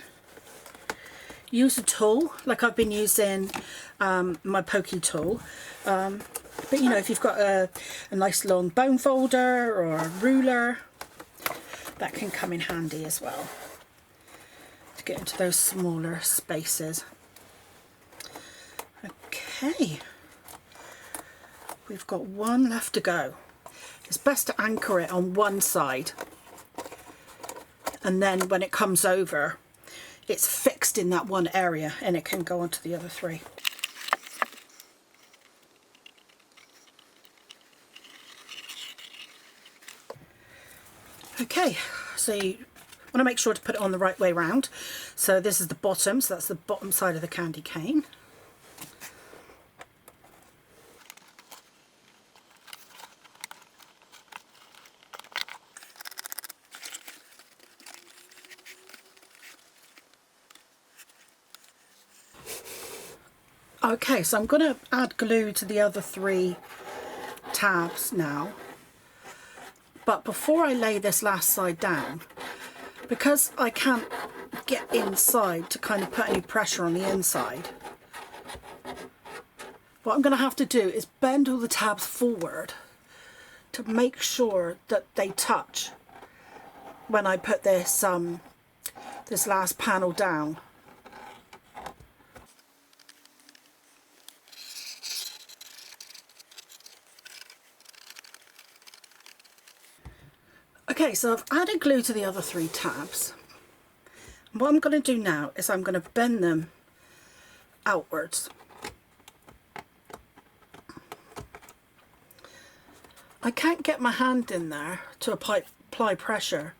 use a tool, like I've been using my pokey tool. But you know, if you've got a nice long bone folder or a ruler, that can come in handy as well to get into those smaller spaces. Okay, we've got one left to go. It's best to anchor it on one side, and then when it comes over, it's fixed in that one area and it can go onto the other three. Okay, so you want to make sure to put it on the right way round. So this is the bottom, so that's the bottom side of the candy cane. Okay, so I'm going to add glue to the other three tabs now. But before I lay this last side down, because I can't get inside to kind of put any pressure on the inside, what I'm going to have to do is bend all the tabs forward to make sure that they touch when I put this this last panel down. Okay, so I've added glue to the other three tabs. What I'm going to do now is I'm going to bend them outwards. I can't get my hand in there to apply pressure,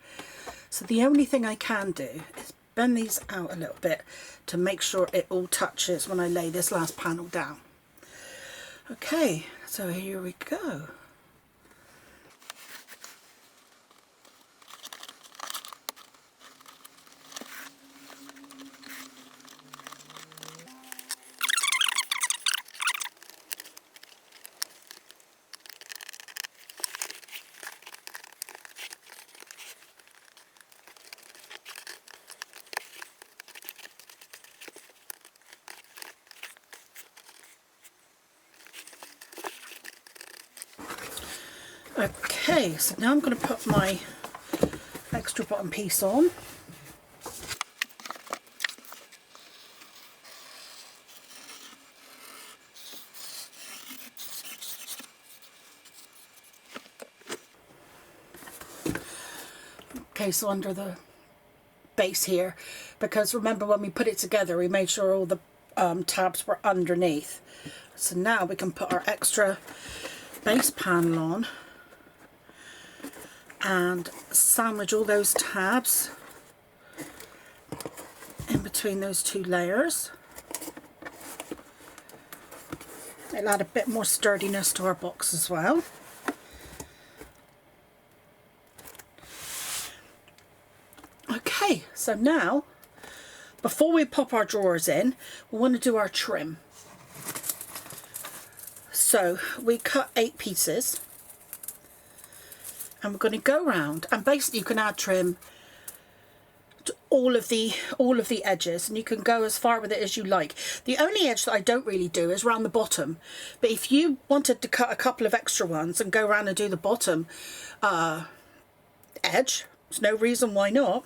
so the only thing I can do is bend these out a little bit to make sure it all touches when I lay this last panel down. Okay, so here we go. Okay, so now I'm going to put my extra bottom piece on. Okay, so under the base here, because remember when we put it together we made sure all the tabs were underneath. So now we can put our extra base panel on and sandwich all those tabs in between those two layers. It'll add a bit more sturdiness to our box as well. Okay, so now before we pop our drawers in, we want to do our trim. So we cut 8 pieces. And we're going to go around, and basically you can add trim to all of the edges, and you can go as far with it as you like. The only edge that I don't really do is around the bottom, but if you wanted to cut a couple of extra ones and go around and do the bottom edge, there's no reason why not.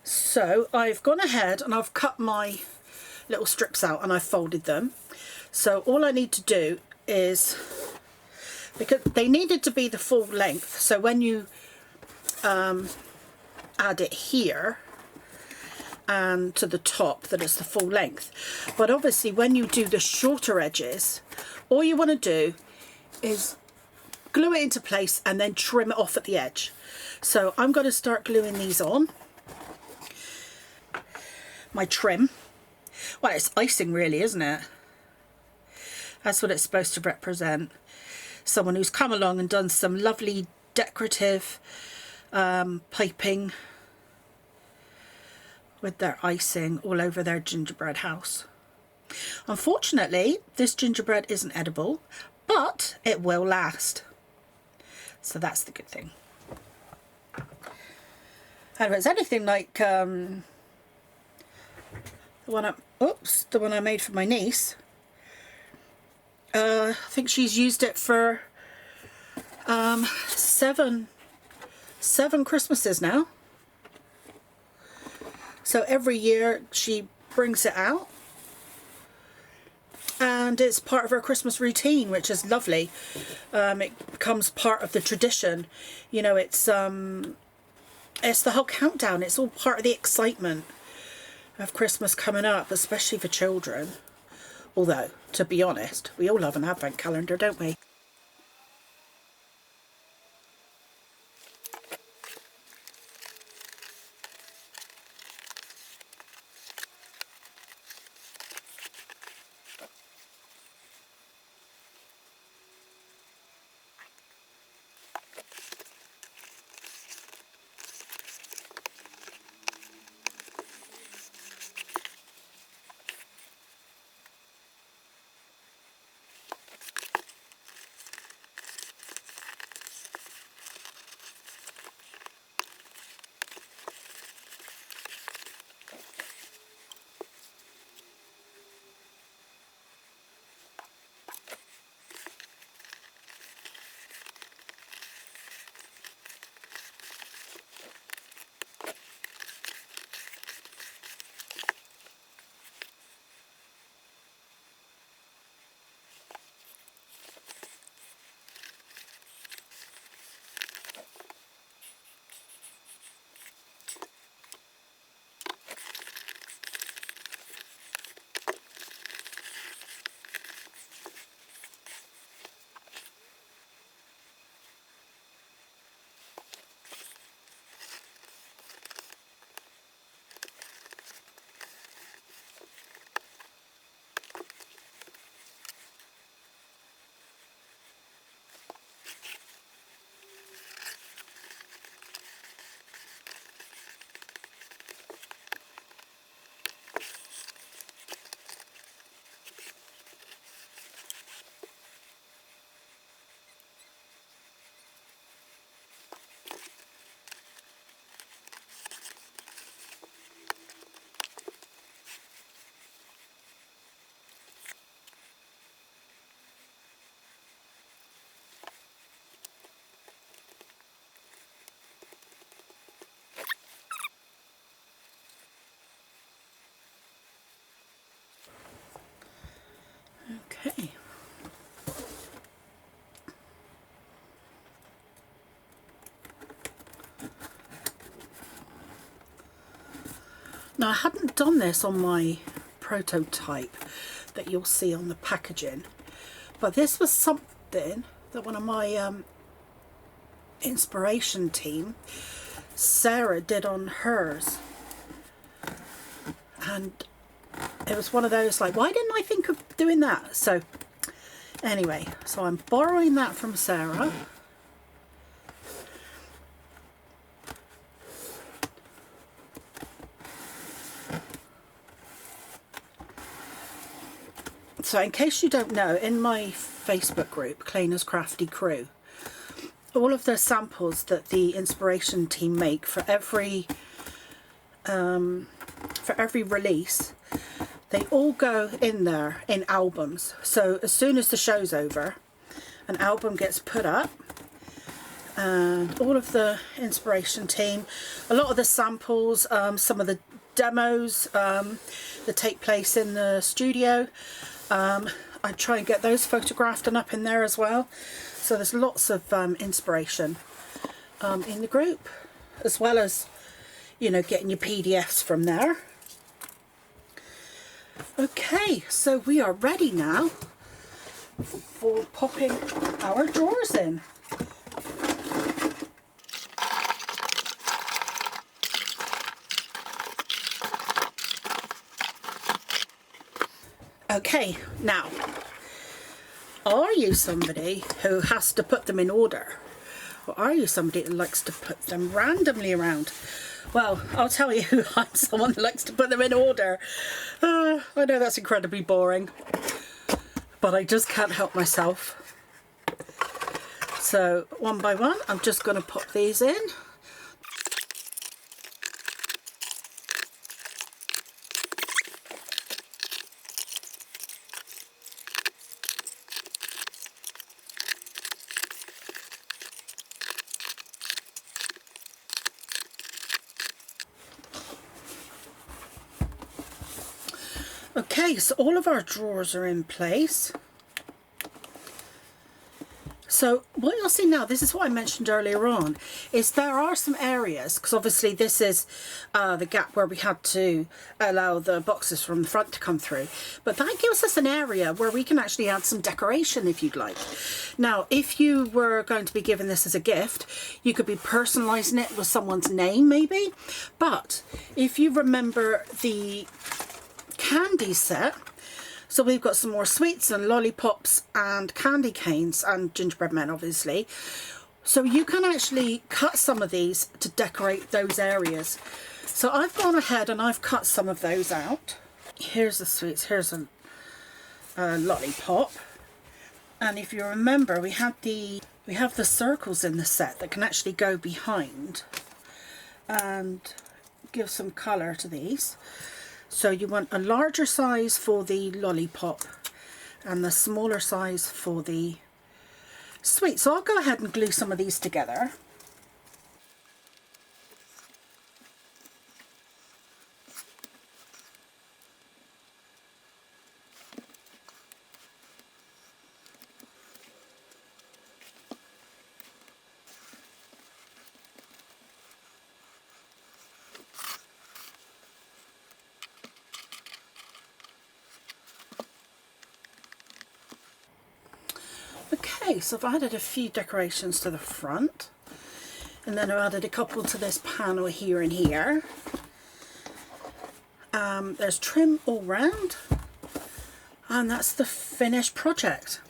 So I've gone ahead and I've cut my little strips out and I've folded them. So all I need to do is, because they needed to be the full length, so when you add it here and to the top, that it's the full length. But obviously when you do the shorter edges, all you want to do is glue it into place and then trim it off at the edge. So I'm going to start gluing these on. My trim, well, it's icing really, isn't it? That's what it's supposed to represent. Someone who's come along and done some lovely decorative piping with their icing all over their gingerbread house. Unfortunately, this gingerbread isn't edible, but it will last. So that's the good thing. And if it's anything like the The one I made for my niece. I think she's used it for seven Christmases now. So every year she brings it out, and it's part of her Christmas routine, which is lovely. It becomes part of the tradition. You know, it's the whole countdown. It's all part of the excitement of Christmas coming up, especially for children. Although, to be honest, we all love an advent calendar, don't we? Okay. Now, I hadn't done this on my prototype that you'll see on the packaging, but this was something that one of my inspiration team, Sarah, did on hers. And it was one of those like, why didn't I think of doing that? So anyway, so I'm borrowing that from Sarah. So in case you don't know, in my Facebook group, Cleaner's Crafty Crew, all of the samples that the inspiration team make for every release, they all go in there in albums. So as soon as the show's over, an album gets put up, and all of the inspiration team, a lot of the samples, some of the demos that take place in the studio, I try and get those photographed and up in there as well. So there's lots of inspiration in the group, as well as, you know, getting your PDFs from there. Okay, so we are ready now for popping our drawers in. Okay, now, are you somebody who has to put them in order? Or are you somebody that likes to put them randomly around? Well, I'll tell you, I'm someone that likes to put them in order. I know that's incredibly boring, but I just can't help myself. So, one by one, I'm just going to pop these in. Okay, so all of our drawers are in place. So what you'll see now, this is what I mentioned earlier on, is there are some areas, because obviously this is the gap where we had to allow the boxes from the front to come through. But that gives us an area where we can actually add some decoration if you'd like. Now, if you were going to be given this as a gift, you could be personalising it with someone's name maybe. But if you remember the candy set, so we've got some more sweets and lollipops and candy canes and gingerbread men, obviously. So you can actually cut some of these to decorate those areas. So I've gone ahead and I've cut some of those out. Here's the sweets, here's a lollipop. And if you remember, we have the circles in the set that can actually go behind and give some colour to these. So you want a larger size for the lollipop and the smaller size for the sweet. So I'll go ahead and glue some of these together. Okay, so I've added a few decorations to the front, and then I've added a couple to this panel here and here. There's trim all round, and that's the finished project.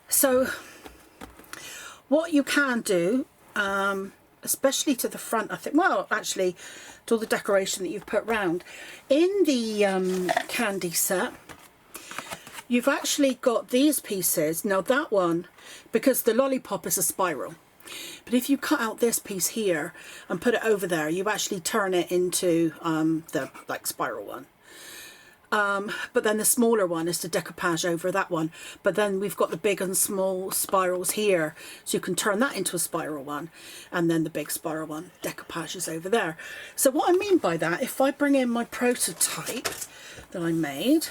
So what you can do, especially to the front, I think, well actually to all the decoration that you've put round, in the candy set, you've actually got these pieces. Now that one, because the lollipop is a spiral, but if you cut out this piece here and put it over there, you actually turn it into the like spiral one. But then the smaller one is the decoupage over that one. But then we've got the big and small spirals here, so you can turn that into a spiral one, and then the big spiral one decoupage is over there. So what I mean by that, if I bring in my prototype that I made,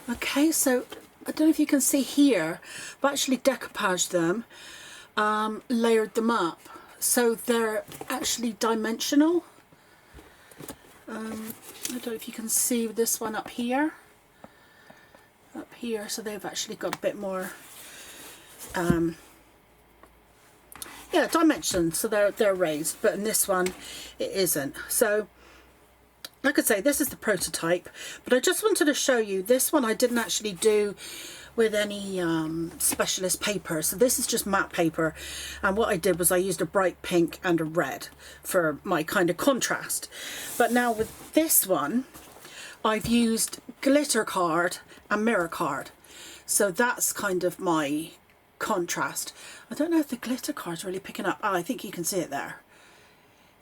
okay, so I don't know if you can see here, I've actually decoupaged them, layered them up, so they're actually dimensional. I don't know if you can see this one up here, so they've actually got a bit more, yeah, dimension, so they're raised, but in this one it isn't. So like I say, this is the prototype, but I just wanted to show you this one I didn't actually do with any specialist paper. So this is just matte paper, and what I did was I used a bright pink and a red for my kind of contrast. But now with this one, I've used glitter card and mirror card. So that's kind of my contrast. I don't know if the glitter card's really picking up. Oh, I think you can see it there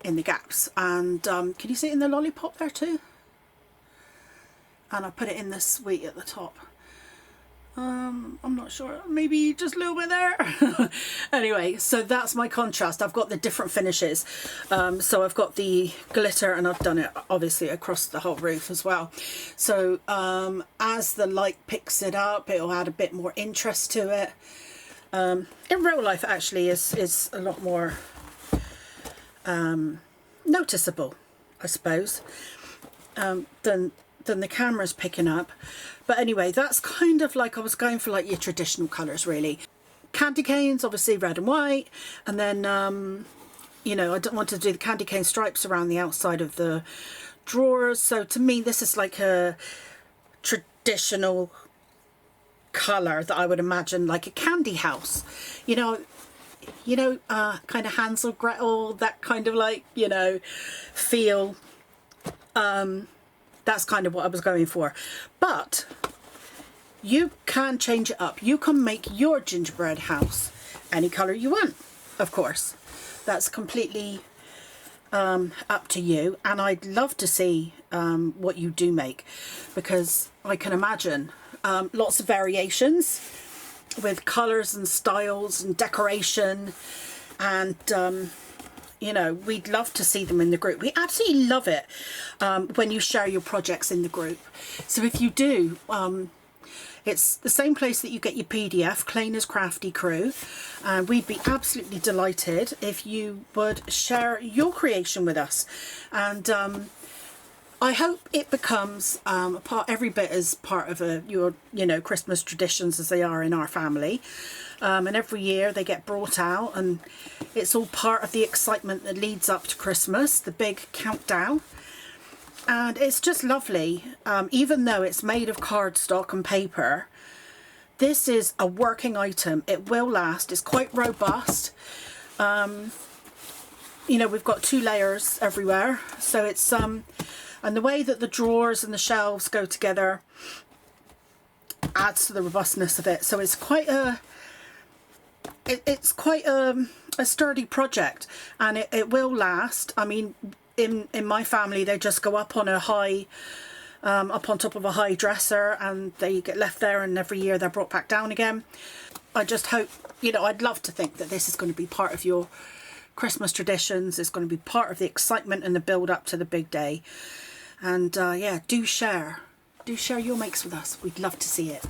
in the gaps, and can you see it in the lollipop there too? And I put it in the sweet at the top. I'm not sure, maybe just a little bit there. Anyway, so that's my contrast. I've got the different finishes, so I've got the glitter, and I've done it obviously across the whole roof as well. So as the light picks it up, it'll add a bit more interest to it. In real life, actually, is a lot more noticeable, I suppose, than the camera's picking up. But anyway, that's kind of like, I was going for like your traditional colours really. Candy canes, obviously red and white, and then you know, I don't want to do the candy cane stripes around the outside of the drawers. So to me, this is like a traditional colour that I would imagine like a candy house, you know, kind of Hansel, Gretel, that kind of like, you know, feel. That's kind of what I was going for. But you can change it up. You can make your gingerbread house any colour you want, of course. That's completely up to you. And I'd love to see what you do make, because I can imagine lots of variations with colours and styles and decoration, and you know, we'd love to see them in the group. We absolutely love it when you share your projects in the group. So if you do, it's the same place that you get your PDF, Cleaners Crafty Crew, and we'd be absolutely delighted if you would share your creation with us. And I hope it becomes a part, every bit as part of your, you know, Christmas traditions as they are in our family. And every year they get brought out, and it's all part of the excitement that leads up to Christmas, the big countdown. And it's just lovely. Even though it's made of cardstock and paper, this is a working item. It will last. It's quite robust. You know, we've got 2 layers everywhere, so it's and the way that the drawers and the shelves go together adds to the robustness of it. So it's quite a a sturdy project, and it will last. I mean, in my family, they just go up on a high, up on top of a high dresser, and they get left there, and every year they're brought back down again. I just hope, you know, I'd love to think that this is going to be part of your Christmas traditions. It's going to be part of the excitement and the build up to the big day. And yeah, do share your makes with us. We'd love to see it.